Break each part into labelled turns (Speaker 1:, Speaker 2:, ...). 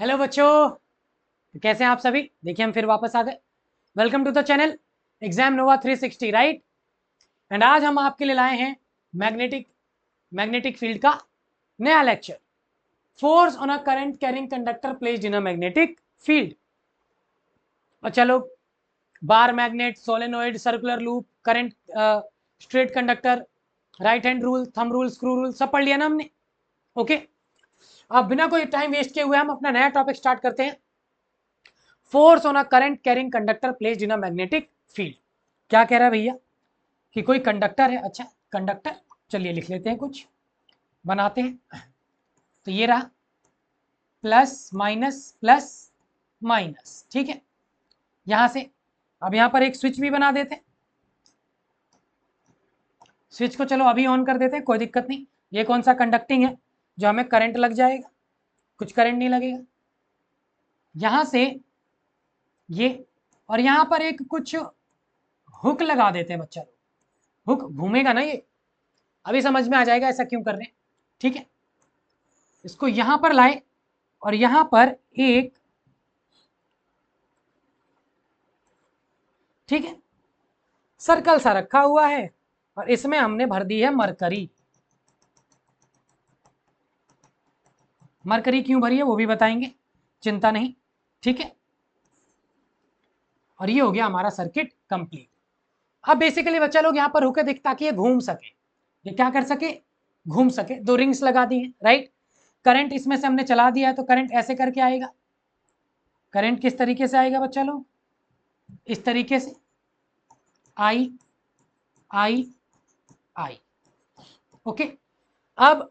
Speaker 1: Hello बच्चों, कैसे हैं आप सभी। देखिए हम फिर वापस आ गए। Welcome to the channel Exam Nova 360 right. And आज हम आपके लिए लाए हैं मैग्नेटिक मैग्नेटिक फील्ड का नया lecture. Force on a current carrying conductor placed in a magnetic field. बच्चा लोग, bar magnet, solenoid, circular loop, current, straight conductor, right hand rule, thumb rule, screw rule सब पढ़ लिया ना हमने। ओके, अब बिना कोई टाइम वेस्ट किए हुए हम अपना नया टॉपिक स्टार्ट करते हैं। Force on a current carrying conductor placed in a magnetic field. क्या कह रहा है भैया कि कोई कंडक्टर है। अच्छा, कंडक्टर, चलिए लिख लेते हैं, कुछ बनाते हैं। तो ये रहा प्लस माइनस, ठीक है। यहां से अब यहां पर एक स्विच भी बना देते हैं। स्विच को चलो अभी ऑन कर देते हैं, कोई दिक्कत नहीं। ये कौन सा कंडक्टिंग है जो हमें करंट लग जाएगा, कुछ करंट नहीं लगेगा। यहां से ये, और यहां पर एक कुछ हुक लगा देते हैं बच्चा लोग। हुक घूमेगा ना ये, अभी समझ में आ जाएगा ऐसा क्यों कर रहे हैं। ठीक है, इसको यहां पर लाए और यहां पर एक, ठीक है, सर्कल सा रखा हुआ है और इसमें हमने भर दी है मरकरी। मरकरी क्यों भरी है वो भी बताएंगे, चिंता नहीं। ठीक है, और ये हो गया हमारा सर्किट कंप्लीट। अब बेसिकली बच्चा लोग यहाँ पर होकर दिखता कि ये घूम सके, ये क्या कर सके, घूम सके। दो रिंग्स लगा दी है राइट। करंट इसमें से हमने चला दिया है तो करंट ऐसे करके आएगा। करंट किस तरीके से आएगा बच्चा लोग, इस तरीके से, आई आई आई। ओके, अब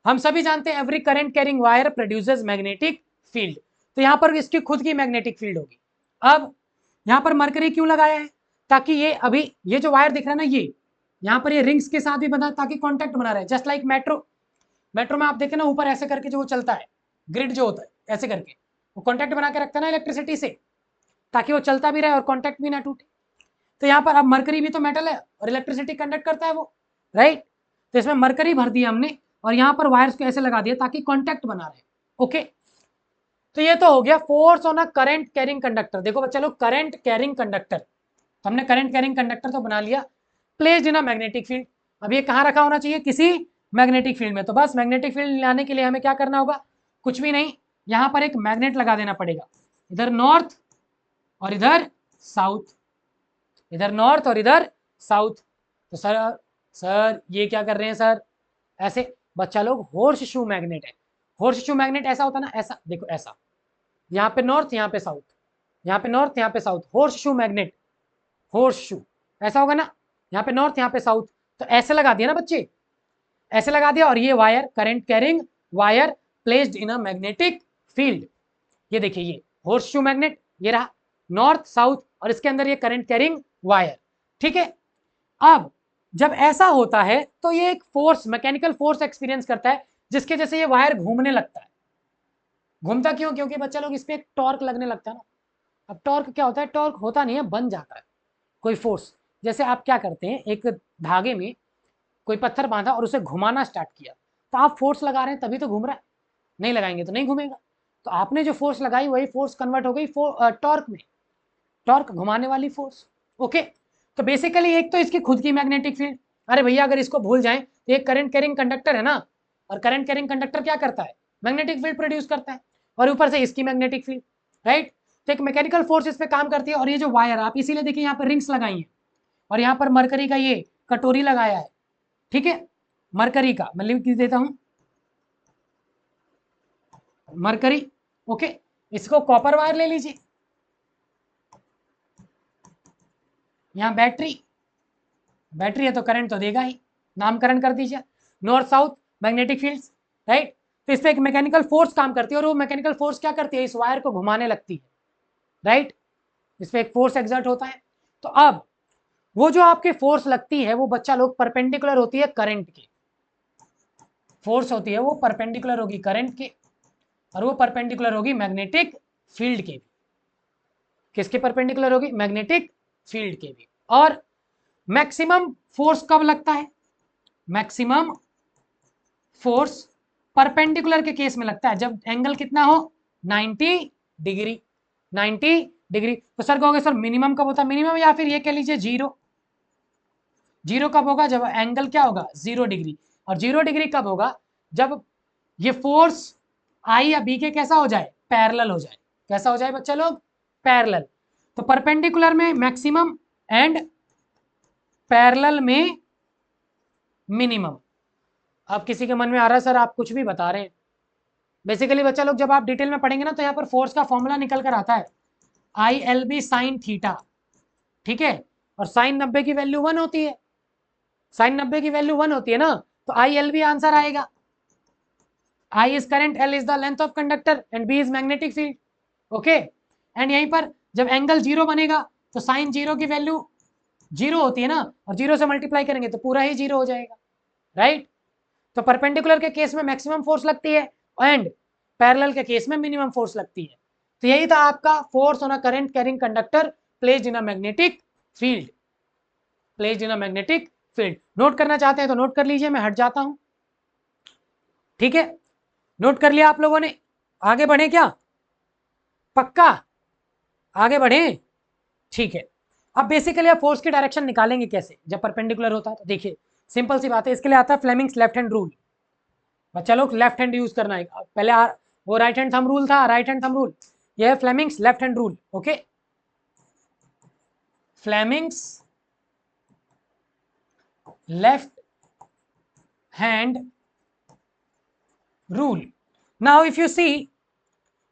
Speaker 1: हम सभी जानते हैं every current carrying wire produces magnetic field. तो यहां पर इसकी खुद की मैग्नेटिक फील्ड होगी। अब यहां पर मरकरी क्यों लगाया है, ताकि ये अभी ये जो वायर दिख रहा है ना, ये यहां पर ये रिंग्स के साथ भी बना, ताकि कॉन्टेक्ट बना रहे। जस्ट लाइक मेट्रो, मेट्रो में आप देखें ना ऊपर ऐसे करके जो वो चलता है, ग्रिड जो होता है ऐसे करके, वो कॉन्टेक्ट बना के रखता है ना इलेक्ट्रिसिटी से, ताकि वो चलता भी रहे और कॉन्टेक्ट भी ना टूटे। तो यहाँ पर अब मरकरी भी तो मेटल है और इलेक्ट्रिसिटी कंडक्ट करता है वो, राइट। तो इसमें मरकरी भर दिया हमने और यहाँ पर वायर्स को ऐसे लगा दिया ताकि कॉन्टैक्ट बना रहे। ओके, तो ये तो हो गया force on a current carrying conductor. देखो बच्चा लोग, करंट कैरिंग कंडक्टर, तो हमने करंट कैरिंग कंडक्टर तो बना लिया, placed in a magnetic field. अब ये कहाँ रखा होना चाहिए, किसी मैग्नेटिक फील्ड में। तो बस मैग्नेटिक फील्ड लाने के लिए हमें क्या करना होगा, कुछ भी नहीं, यहाँ पर एक मैग्नेट लगा देना पड़ेगा। इधर नॉर्थ और इधर साउथ, इधर नॉर्थ और इधर साउथ। तो सर ये क्या कर रहे हैं सर, ऐसे बच्चा लोग, हॉर्स शू मैग्नेट है। हॉर्स शू मैग्नेट ऐसा होता ना, ऐसा देखो, ऐसा, यहाँ पे नॉर्थ, यहाँ पे साउथ, यहाँ पे नॉर्थ, यहाँ पे south, horse shoe magnet, horse shoe ऐसा होगा ना, यहाँ पे नॉर्थ, यहाँ पे साउथ। तो ऐसे लगा दिया ना बच्चे, ऐसे लगा दिया। और ये wire current carrying wire placed in a magnetic field. ये देखिए, ये हॉर्स शू मैग्नेट, ये रहा नॉर्थ साउथ, और इसके अंदर ये करंट कैरिंग वायर। ठीक है, अब जब ऐसा होता है तो ये एक फोर्स, मैकेनिकल फोर्स एक्सपीरियंस करता है, जिसके जैसे ये वायर घूमने लगता है। घूमता क्यों, क्योंकि बच्चा लोग इस पे एक टॉर्क लगने लगता है ना। अब टॉर्क क्या होता है, टॉर्क होता नहीं है, बन जाता है कोई फोर्स। जैसे आप क्या करते हैं, एक धागे में कोई पत्थर बांधा और उसे घुमाना स्टार्ट किया, तो आप फोर्स लगा रहे हैं तभी तो घूम रहा है, नहीं लगाएंगे तो नहीं घूमेगा। तो आपने जो फोर्स लगाई वही फोर्स कन्वर्ट हो गई टॉर्क में, टॉर्क घुमाने वाली फोर्स। ओके, तो बेसिकली एक तो इसकी खुद की मैग्नेटिक फील्ड। अरे भैया अगर इसको भूल जाएं तो एक करंट कैरिंग कंडक्टर है ना, और करंट कैरिंग कंडक्टर क्या करता है, मैग्नेटिक फील्ड प्रोड्यूस करता है, और ऊपर से इसकी मैग्नेटिक फील्ड, राइट। तो एक मैकेनिकल फोर्स इस पे काम करती है। और ये जो वायर, आप इसीलिए देखिए यहाँ पर रिंग्स लगाई हैं और यहाँ पर मरकरी का ये कटोरी लगाया है। ठीक है, मरकरी का मैं लिख देता हूं, मरकरी। ओके, इसको कॉपर वायर ले लीजिए। यहाँ बैटरी, बैटरी है तो करंट तो देगा ही, नामकरण कर दीजिए, north south magnetic fields, right. तो इस पर एक मैकेनिकल फोर्स काम करती है और वो मैकेनिकल फोर्स क्या करती है, इस वायर को घुमाने लगती है, राइट। इस पर एक फोर्स एग्जर्ट होता है। तो अब वो जो आपके फोर्स लगती है वो बच्चा लोग परपेंडिकुलर होती है करंट के, फोर्स होती है वो परपेंडिकुलर होगी करंट के, और वो परपेंडिकुलर होगी मैग्नेटिक फील्ड के भी। किसके परपेंडिकुलर होगी, मैग्नेटिक फील्ड के भी। और मैक्सिमम फोर्स कब लगता है, मैक्सिमम फोर्स परपेंडिकुलर के केस में लगता है, जब एंगल कितना हो, 90 डिग्री, 90 डिग्री। तो सर कहोगे सर मिनिमम कब होता है? मिनिमम या फिर ये कह लीजिए जीरो। जीरो कब होगा? जब एंगल क्या होगा? 0 डिग्री। और 0 डिग्री कब होगा? जब ये फोर्स आई या बी के कैसा हो जाए? पैरेलल हो जाए। कैसा हो जाए बच्चा लोग? पैरेलल। तो परपेंडिकुलर में मैक्सिमम एंड पैरेलल में मिनिमम। अब किसी के मन में आ रहा है सर आप कुछ भी बता रहे हैं। बेसिकली बच्चा लोग जब आप डिटेल में पढ़ेंगे ना तो यहाँ पर फोर्स का फॉर्मूला निकल कर आता है ILB साइन थीटा, ठीक है। और साइन 90 की वैल्यू 1 होती है, साइन 90 की वैल्यू 1 होती है ना, तो ILB आंसर आएगा। I is current, L is the length of conductor and B is magnetic field, okay. And यहीं पर जब एंगल जीरो बनेगा तो साइन जीरो की वैल्यू जीरो होती है ना, और जीरो से मल्टीप्लाई करेंगे तो पूरा ही जीरो हो जाएगा, राइट। तो परपेंडिकुलर के केस में मैक्सिमम फोर्स लगती है एंड पैरेलल के केस में मिनिमम फोर्स लगती है। तो यही था आपका force on a current carrying conductor placed in a magnetic field, placed in a magnetic field. Note करना चाहते हैं तो नोट कर लीजिए, मैं हट जाता हूं, ठीक है। नोट कर लिया आप लोगों ने? आगे बढ़े क्या? पक्का आगे बढ़े? ठीक है। अब बेसिकली आप फोर्स की डायरेक्शन निकालेंगे कैसे जब परपेंडिकुलर होता है? तो देखिए सिंपल सी बात है, इसके लिए आता है फ्लेमिंग्स लेफ्ट हैंड रूल। बच्चा लोग लेफ्ट हैंड यूज करना है, पहले वो राइट हैंड थंब रूल था, राइट हैंड थंब रूल, यह है Fleming's left hand rule, okay. Fleming's left hand rule. Now if you see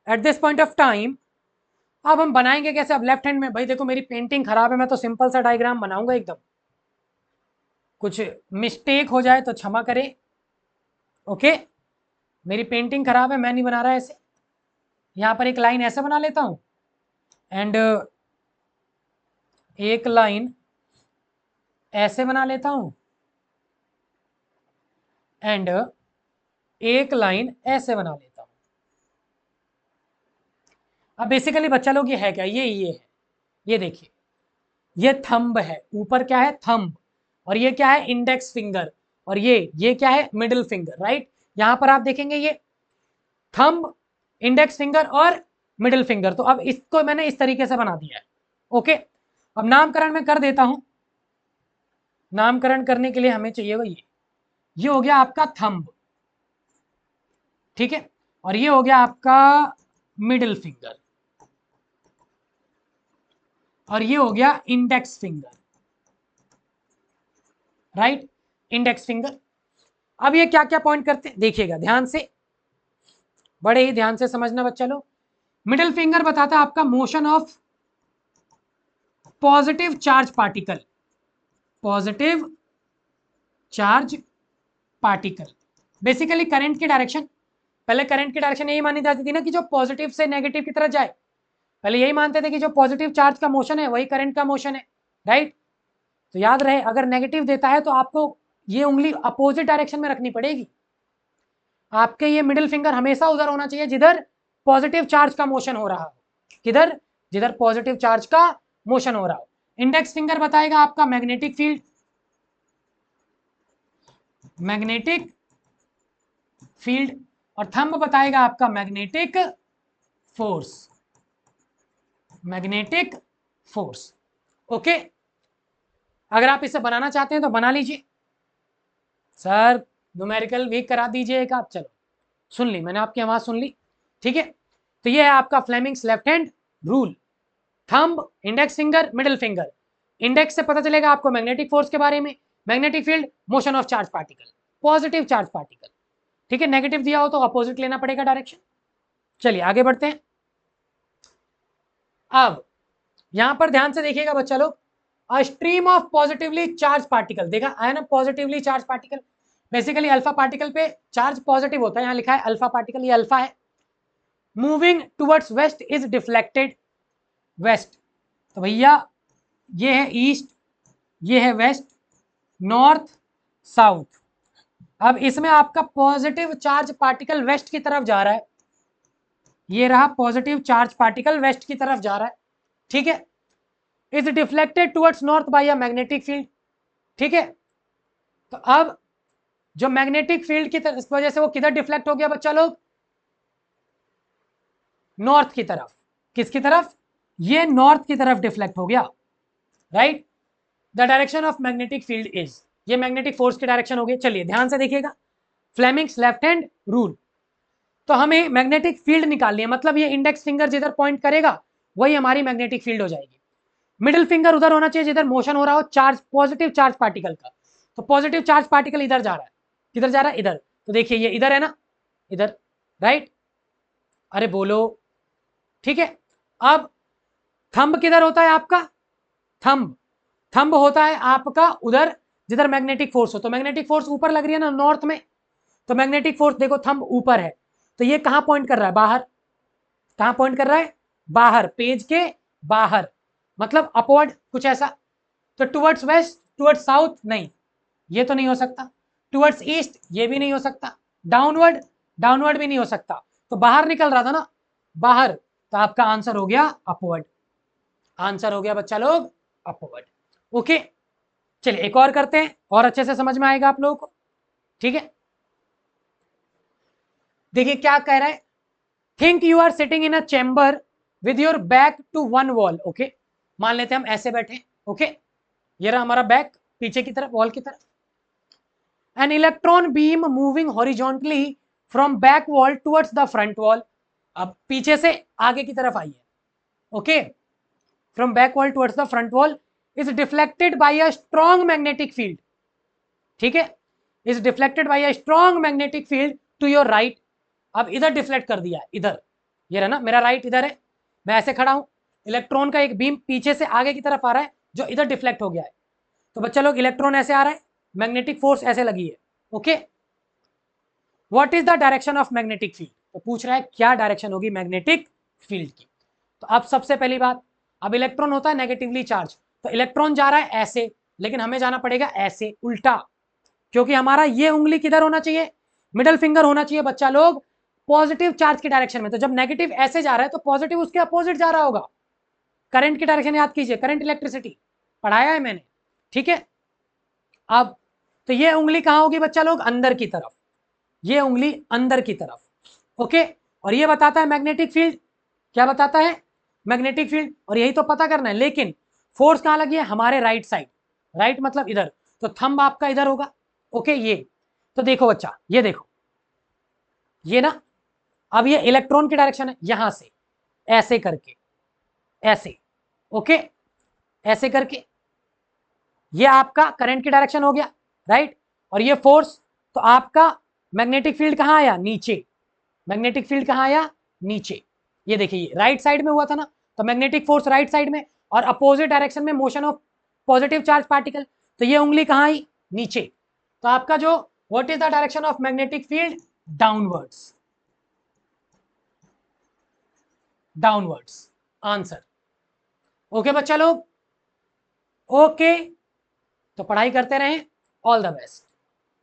Speaker 1: at this point of time, अब हम बनाएंगे कैसे? अब लेफ्ट हैंड में भाई देखो मेरी पेंटिंग खराब है, मैं तो सिंपल सा डायग्राम बनाऊंगा एकदम, कुछ मिस्टेक हो जाए तो क्षमा करें, ओके। मेरी पेंटिंग खराब है, मैं नहीं बना रहा ऐसे। यहां पर एक लाइन ऐसे बना लेता हूं एंड एक लाइन ऐसे बना लेता हूं एंड एक लाइन ऐसे बना लेता हूं। अब बेसिकली बच्चा लोग ये है क्या? ये है, ये देखिए, ये थंब है, ऊपर क्या है? थंब। और ये क्या है? Index finger. और ये क्या है? Middle finger, right. यहां पर आप देखेंगे ये थंब, इंडेक्स फिंगर और मिडिल फिंगर। तो अब इसको मैंने इस तरीके से बना दिया है, ओके। अब नामकरण मैं कर देता हूं। नामकरण करने के लिए हमें चाहिए वो ये हो गया आपका थंब, ठीक है। और ये हो गया आपका मिडिल फिंगर, और ये हो गया index finger, right. Index finger. अब ये क्या क्या पॉइंट करते हैं देखिएगा ध्यान से, बड़े ही ध्यान से समझना बच्चा लोग। मिडिल फिंगर बताता है आपका motion of positive charge particle, positive charge particle. Basically current की डायरेक्शन, पहले करंट की डायरेक्शन यही मानी जाती थी ना कि जो पॉजिटिव से नेगेटिव की तरफ जाए। पहले यही मानते थे कि जो पॉजिटिव चार्ज का मोशन है वही करंट का मोशन है, राइट। तो याद रहे अगर नेगेटिव देता है तो आपको ये उंगली अपोजिट डायरेक्शन में रखनी पड़ेगी। आपके ये मिडिल फिंगर हमेशा उधर होना चाहिए जिधर पॉजिटिव चार्ज का मोशन हो रहा हो। किधर? जिधर पॉजिटिव चार्ज का मोशन हो रहा हो। इंडेक्स फिंगर बताएगा आपका मैग्नेटिक फील्ड, मैग्नेटिक फील्ड। और थंब बताएगा आपका magnetic force, magnetic force, okay. अगर आप इसे बनाना चाहते हैं तो बना लीजिए। सर न्यूमेरिकल वीक करा दीजिएगा आप, चलो सुन ली मैंने, आपकी आवाज सुन ली, ठीक है। तो ये है आपका Fleming's left hand rule. Thumb, index finger, middle finger. Index से पता चलेगा आपको मैग्नेटिक फोर्स के बारे में, magnetic field, motion of charge particle, positive charge particle, ठीक है। नेगेटिव दिया हो तो अपोजिट लेना पड़ेगा डायरेक्शन। चलिए आगे बढ़ते हैं। अब यहां पर ध्यान से देखिएगा बच्चा लोग, a stream of positively charge particle, देखा है ना positively charge particle. Basically alpha particle पे चार्ज पॉजिटिव होता है, यहां लिखा है अल्फा पार्टिकल, ये अल्फा है। Moving towards west is deflected, west. तो भैया ये है ईस्ट, ये है वेस्ट, नॉर्थ, साउथ। अब इसमें आपका पॉजिटिव चार्ज पार्टिकल वेस्ट की तरफ जा रहा है, ये रहा पॉजिटिव चार्ज पार्टिकल वेस्ट की तरफ जा रहा है, ठीक है। Is deflected towards north bye a magnetic field, ठीक है। तो अब जो मैग्नेटिक फील्ड की वजह से वो किधर डिफ्लेक्ट हो गया बच्चा लोग? नॉर्थ की तरफ। किसकी तरफ? ये नॉर्थ की तरफ डिफ्लेक्ट हो गया, right. The direction of magnetic field is, ये मैग्नेटिक फोर्स की डायरेक्शन हो गई। चलिए ध्यान से देखिएगा, फ्लेमिंग्स लेफ्ट हैंड रूल। तो हमें मैग्नेटिक फील्ड निकालनी है, मतलब ये इंडेक्स फिंगर जिधर पॉइंट करेगा वही हमारी मैग्नेटिक फील्ड हो जाएगी। मिडिल फिंगर उधर होना चाहिए जिधर मोशन हो रहा हो चार्ज, पॉजिटिव चार्ज पार्टिकल का। तो पॉजिटिव चार्ज पार्टिकल इधर जा रहा है, किधर जा रहा है? इधर। तो देखिए ये इधर है ना, इधर, राइट। अरे बोलो, ठीक है। अब थंब किधर होता है आपका? थंब, थंब होता है आपका उधर जिधर मैग्नेटिक फोर्स हो। तो मैग्नेटिक फोर्स ऊपर लग रही है ना, नॉर्थ में। तो मैग्नेटिक फोर्स देखो थंब ऊपर है, तो ये कहां पॉइंट कर रहा है? बाहर। कहां पॉइंट कर रहा है? बाहर, पेज के बाहर, मतलब अपवर्ड कुछ ऐसा। तो टुवर्ड्स वेस्ट, टुवर्ड्स साउथ नहीं, ये तो नहीं हो सकता। टुवर्ड्स ईस्ट, ये भी नहीं हो सकता। डाउनवर्ड, डाउनवर्ड भी नहीं हो सकता। तो बाहर निकल रहा था ना, बाहर। तो आपका आंसर हो गया अपवर्ड। आंसर हो गया बच्चा लोग अपवर्ड। ओके, चलिए एक और करते हैं, और अच्छे से समझ में आएगा आप लोगों को, ठीक है। देखिए क्या कह रहा है, think you are sitting in a chamber with your back to one wall. Okay, मान लेते हैं हम ऐसे बैठे, ओके। ये रहा हमारा बैक, पीछे की तरफ, वॉल की तरफ। An electron beam moving horizontally from back wall towards the front wall. अब पीछे से आगे की तरफ आई है, okay. From back wall towards the front wall is deflected by a strong magnetic field, ठीक है। Is deflected by a strong magnetic field to your right. अब इधर डिफ्लेक्ट कर दिया है, इधर। ये रहा ना मेरा राइट, इधर है, मैं ऐसे खड़ा हूं। इलेक्ट्रॉन का एक बीम पीछे से आगे की तरफ आ रहा है जो इधर डिफ्लेक्ट हो गया है। तो बच्चा लोग इलेक्ट्रॉन ऐसे आ रहा है, मैग्नेटिक फोर्स ऐसे लगी है, okay. What is the direction of magnetic field? तो पूछ रहा है क्या डायरेक्शन होगी मैग्नेटिक फील्ड की। तो अब सबसे पहली बात, अब इलेक्ट्रॉन होता है नेगेटिवली चार्ज, तो इलेक्ट्रॉन जा रहा है ऐसे, लेकिन हमें जाना पड़ेगा ऐसे, उल्टा। क्योंकि हमारा ये उंगली किधर होना चाहिए? मिडल फिंगर होना चाहिए बच्चा लोग पॉजिटिव चार्ज की डायरेक्शन में। तो जब नेगेटिव ऐसे जा रहा है तो पॉजिटिव उसके अपोजिट जा रहा होगा। करंट की डायरेक्शन याद कीजिए, करंट इलेक्ट्रिसिटी पढ़ाया है मैंने, ठीक है। अब तो ये उंगली कहां होगी बच्चा लोग? अंदर की तरफ, ये उंगली अंदर की तरफ, ओके। और ये बताता है मैग्नेटिक फील्ड, क्या बताता है? Magnetic field. और यही तो पता करना है, लेकिन फोर्स कहां लगी है? हमारे राइट साइड, राइट मतलब इधर। तो थंब आपका इधर होगा, ओके। ये तो देखो बच्चा, ये देखो, ये ना, अब ये इलेक्ट्रॉन की डायरेक्शन है, यहां से ऐसे करके, ऐसे, ओके, ऐसे करके। ये आपका करंट की डायरेक्शन हो गया, राइट। और ये फोर्स, तो आपका मैग्नेटिक फील्ड कहां आया? नीचे। मैग्नेटिक फील्ड कहां आया? नीचे। ये देखिए राइट साइड में हुआ था ना, तो मैग्नेटिक फोर्स राइट साइड में, और अपोजिट डायरेक्शन में motion of positive charge particle. तो ये उंगली कहां आई? नीचे। तो आपका जो what is the direction of magnetic field? Downwards, downwards answer. Okay बच्चा लोग, ओके। तो पढ़ाई करते रहें, ऑल द बेस्ट।